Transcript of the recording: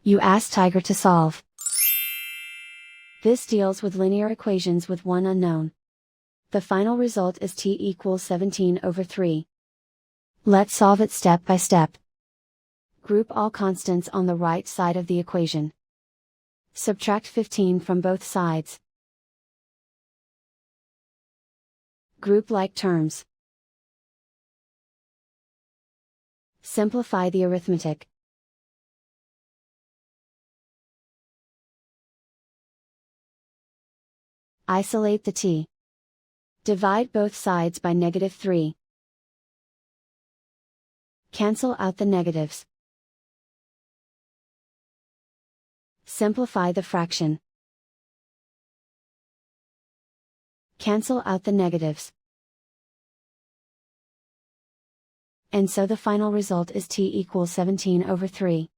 You ask Tiger to solve. This deals with linear equations with one unknown. The final result is t equals 17/3. Let's solve it step by step. Group all constants on the right side of the equation. Subtract 15 from both sides. Group like terms. Simplify the arithmetic. Isolate the t. Divide both sides by -3. Cancel out the negatives. Simplify the fraction. Cancel out the negatives. And so the final result is t equals 17/3.